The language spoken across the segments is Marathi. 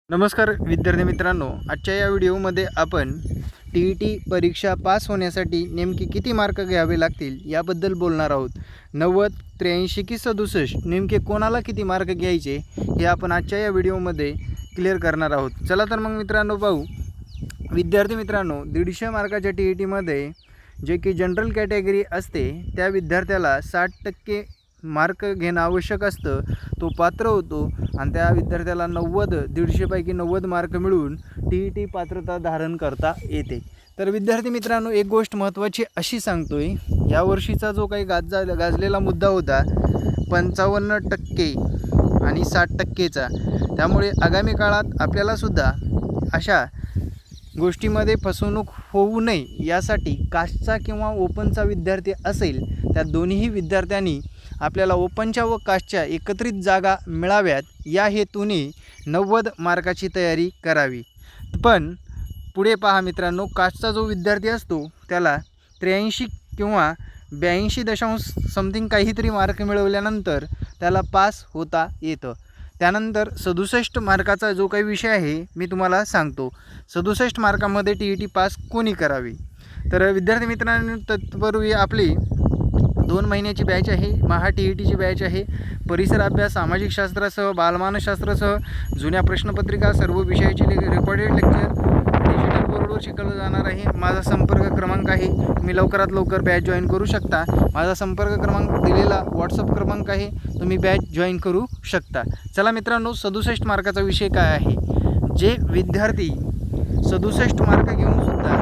नमस्कार विद्यार्थी मित्रांनो, आजच्या या व्हिडिओमध्ये आपण टी परीक्षा पास होण्यासाठी नेमकी किती मार्क घ्यावे लागतील याबद्दल बोलणार आहोत। 90, 83 की 67 नेमके कोणाला किती मार्क घ्यायचे हे आपण आजच्या या व्हिडिओमध्ये क्लिअर करणार आहोत। चला तर मग मित्रांनो पाहू। विद्यार्थी मित्रांनो, 150 मार्काच्या टी जे की जनरल कॅटेगरी असते त्या विद्यार्थ्याला 60% मार्क घेणं आवश्यक असतं, तो पात्र होतो आणि त्या विद्यार्थ्याला 150 पैकी 90 मार्क मिळवून टी पात्रता धारण करता येते। तर विद्यार्थी मित्रांनो, एक गोष्ट महत्त्वाची अशी सांगतोय, यावर्षीचा जो काही गाजलेला मुद्दा होता 55% आणि 60%चा, त्यामुळे आगामी काळात आपल्यालासुद्धा अशा गोष्टीमध्ये फसवणूक होऊ नये यासाठी कास्टचा किंवा ओपनचा विद्यार्थी असेल त्या दोन्ही विद्यार्थ्यांनी आपल्याला ओपनच्या व कास्टच्या एकत्रित जागा मिळाव्यात या हेतूने 90 मार्काची तयारी करावी। पण पुढे पहा मित्रांनो, कास्टचा जो विद्यार्थी असतो त्याला 83 किंवा 82 समथिंग काहीतरी मार्क मिळवल्यानंतर त्याला पास होता येतं। त्यानंतर 67 मार्काचा जो काही विषय आहे मी तुम्हाला सांगतो। 67 मार्कामध्ये टी पास कोणी करावी? तर विद्यार्थी मित्रांनो, तत्पूर्वी आपली 2 महिन्याची बॅच आहे, महा टीची बॅच आहे। परिसर अभ्यास, सामाजिक शास्त्रासह बालमानसशास्त्रासह जुन्या प्रश्नपत्रिका, सर्व विषयाची रेकॉर्डेड लेक्चर डिजिटल बोर्डवर शिकवलं जाणार आहे। माझा संपर्क क्रमांक आहे, तुम्ही लवकरात लवकर बॅच जॉईन करू शकता। माझा संपर्क क्रमांक दिलेला व्हॉट्सअप क्रमांक आहे, तुम्ही बॅच जॉईन करू शकता। चला मित्रांनो, 67 मार्काचा विषय काय आहे? जे विद्यार्थी 67 मार्क घेऊनसुद्धा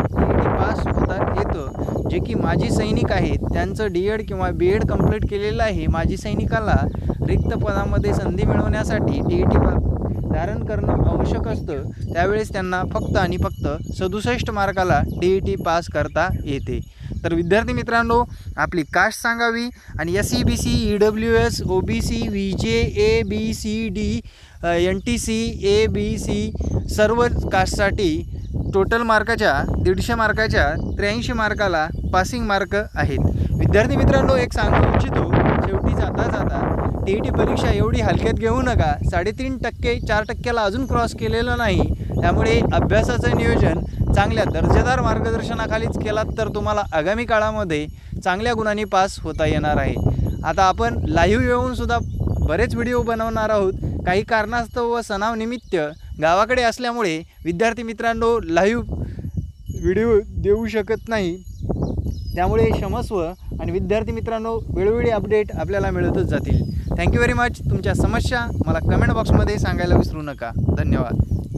पास होता येतं, जे की माजी सैनिक आहेत, त्यांचं DED किंवा BEd कंप्लीट केलेलं आहे, माजी सैनिकाला रिक्त पदामध्ये संधी मिळवण्यासाठी टी धारण करणं आवश्यक असतं, त्यावेळेस त्यांना फक्त आणि फक्त 67 मार्काला टी पास करता येते। तर विद्यार्थी मित्रांनो, आपली कास्ट सांगावी आणि SC BC EWS OBC VJ ABCD NTC ABC सर्व कास्टसाठी टोटल मार्काच्या 150 मार्काच्या 83 मार्काला पासिंग मार्क आहेत। विद्यार्थी मित्रांनो, एक सांगू इच्छितो, शेवटी जाता टी परीक्षा एवढी हलक्यात घेऊ नका। 3.5% 4%ला अजून क्रॉस केलेलं नाही, त्यामुळे अभ्यासाचं नियोजन चांगल्या दर्जेदार मार्गदर्शनाखालीच केलात तर तुम्हाला आगामी काळामध्ये चांगल्या गुणांनी पास होता येणार आहे। आता आपण लाईव्ह येऊनसुद्धा बरेच व्हिडिओ बनवणार आहोत। काही कारणास्तव व सणानिमित्त गावाकडे असल्यामुळे विद्यार्थी मित्रांनो लाईव्ह व्हिडिओ देऊ शकत नाही, त्यामुळे क्षमस्व। आणि विद्यार्थी मित्रांनो, वेळोवेळी अपडेट आपल्याला मिळतच जातील। Thank you very much. तुमच्या समस्या मला कमेंट बॉक्समध्ये सांगायला विसरू नका। धन्यवाद।